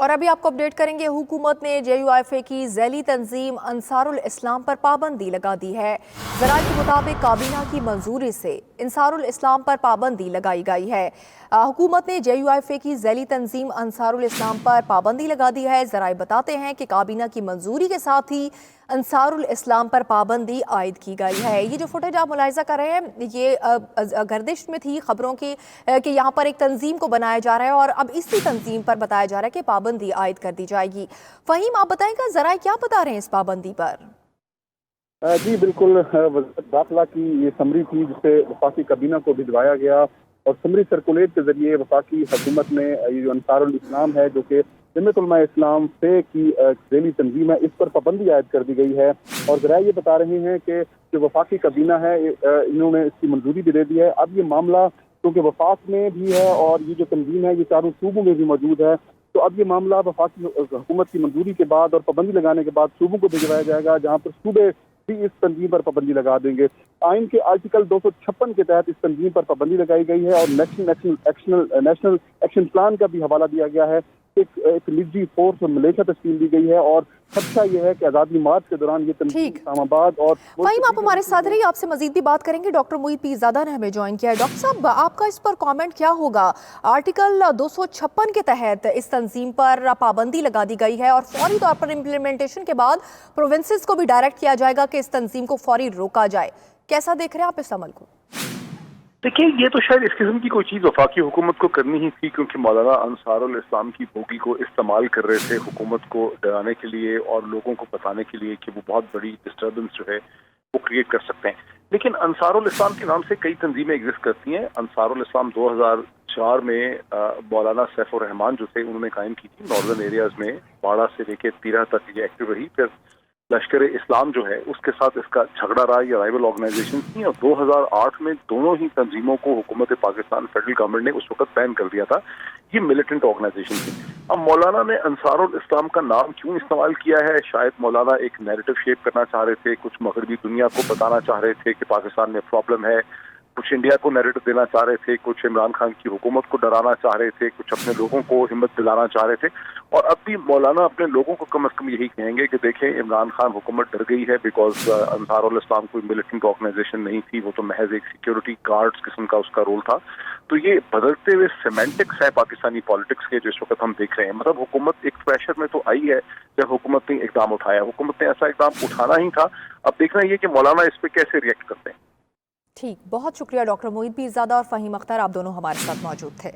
اور ابھی آپ کو اپڈیٹ کریں گے، حکومت نے JUIFA کی ذیلی تنظیم انصار الاسلام پر پابندی لگا دی ہے۔ ذرائع کے مطابق کابینہ کی منظوری سے انصار الاسلام پر پابندی لگائی گئی ہے۔ حکومت نے JUIFA کی ذیلی تنظیم انصار الاسلام پر پابندی لگا دی ہے۔ ذرائع بتاتے ہیں کہ کابینہ کی منظوری کے ساتھ ہی انصار الاسلام پر پابندی عائد کی گئی ہے۔ یہ جو فوٹیج آپ ملاحظہ کر رہے ہیں، یہ گردش میں تھی خبروں کی کہ یہاں پر ایک تنظیم کو بنایا جا رہا ہے اور اب اسی تنظیم پر بتایا جا رہا ہے کہ پابندی عائد کر دی جائے گی۔ فہیم، آپ بتائیں گا ذرائع کیا بتا رہے ہیں اس پابندی پر؟ جی بالکل، وزارت داخلہ کی یہ سمری تھی جسے وفاقی کابینہ کو بھجوایا گیا، اور سمری سرکولیٹ کے ذریعے وفاقی حکومت نے یہ جو انصار الاسلام ہے، جو کہ جمعیت علماء اسلام سے کی ذیلی تنظیم ہے، اس پر پابندی عائد کر دی گئی ہے۔ اور ذرائع یہ بتا رہے ہیں کہ جو وفاقی کابینہ ہے انہوں نے اس کی منظوری بھی دے دی ہے۔ اب یہ معاملہ کیونکہ وفاق میں بھی ہے اور یہ جو تنظیم ہے یہ چاروں صوبوں میں بھی موجود ہے، تو اب یہ معاملہ وفاقی حکومت کی منظوری کے بعد اور پابندی لگانے کے بعد صوبوں کو بھجوایا جائے گا، جہاں پر صوبے بھی اس تنظیم پر پابندی لگا دیں گے۔ آئین کے آرٹیکل 256 کے تحت اس تنظیم پر پابندی لگائی گئی ہے، اور نیشنل ایکشن پلان کا بھی حوالہ دیا گیا ہے۔ ایک نجی فورس اور ملیشیا تشکیل دی گئی ہے، اور خدشہ یہ ہے کہ آزادی مارچ کے دوران یہ تنظیم اسلام آباد اور فہیم، آپ ہمارے ساتھ رہیے، آپ سے مزید بھی بات کریں گے۔ ڈاکٹر معید پیرزادہ نے ہمیں جوائن کیا ہے۔ ڈاکٹر صاحب، آپ کا اس پر کامنٹ کیا ہوگا؟ آرٹیکل 256 کے تحت اس تنظیم پر پابندی لگا دی گئی ہے اور فوری طور پر امپلیمنٹیشن کے بعد پروونسز کو بھی ڈائریکٹ کیا جائے گا کہ اس تنظیم کو فوری روکا جائے۔ کیسا دیکھ رہے ہیں آپ اس عمل کو؟ دیکھیں، یہ تو شاید اس قسم کی کوئی چیز وفاقی حکومت کو کرنی ہی تھی، کیونکہ مولانا انصار الاسلام کی بوگی کو استعمال کر رہے تھے حکومت کو ڈرانے کے لیے اور لوگوں کو بتانے کے لیے کہ وہ بہت بڑی ڈسٹربنس جو ہے وہ کریٹ کر سکتے ہیں۔ لیکن انصار الاسلام کے نام سے کئی تنظیمیں ایگزسٹ کرتی ہیں۔ انصار الاسلام 2004 میں مولانا سیف الرحمان جو تھے انہوں نے قائم کی تھی ناردرن ایریاز میں، باڑہ سے لے کے تیرہ تک یہ ایکٹیو رہی۔ پھر لشکر اسلام جو ہے اس کے ساتھ اس کا جھگڑا رہا، یہ رائول آرگنائزیشن تھی، اور 2008 میں دونوں ہی تنظیموں کو حکومت پاکستان فیڈرل گورنمنٹ نے اس وقت بین کر دیا تھا۔ یہ ملیٹنٹ آرگنائزیشن تھی۔ اب مولانا نے انصار الاسلام کا نام کیوں استعمال کیا ہے؟ شاید مولانا ایک نیریٹو شیپ کرنا چاہ رہے تھے، کچھ مغربی دنیا کو بتانا چاہ رہے تھے کہ پاکستان میں پرابلم ہے، کچھ انڈیا کو نیریٹو دینا چاہ رہے تھے، کچھ عمران خان کی حکومت کو ڈرانا چاہ رہے تھے، کچھ اپنے لوگوں کو ہمت دلانا چاہ رہے تھے۔ اور اب بھی مولانا اپنے لوگوں کو کم از کم یہی کہیں گے کہ دیکھیں، عمران خان حکومت ڈر گئی ہے، بیکاز انصار الاسلام کوئی ملیٹنٹ آرگنائزیشن نہیں تھی، وہ تو محض ایک سیکیورٹی گارڈز قسم کا اس کا رول تھا۔ تو یہ بدلتے ہوئے سیمینٹکس ہے پاکستانی پالیٹکس کے جو اس وقت ہم دیکھ رہے ہیں۔ مطلب حکومت ایک پریشر میں تو آئی ہے جب حکومت نے اقدام اٹھایا، حکومت نے ایسا اقدام اٹھانا ہی تھا۔ اب دیکھنا یہ کہ مولانا اس پہ کیسے ریئیکٹ کرتے ہیں۔ ٹھیک، بہت شکریہ ڈاکٹر معید پیرزادہ اور فہیم اختر، آپ دونوں ہمارے ساتھ موجود تھے۔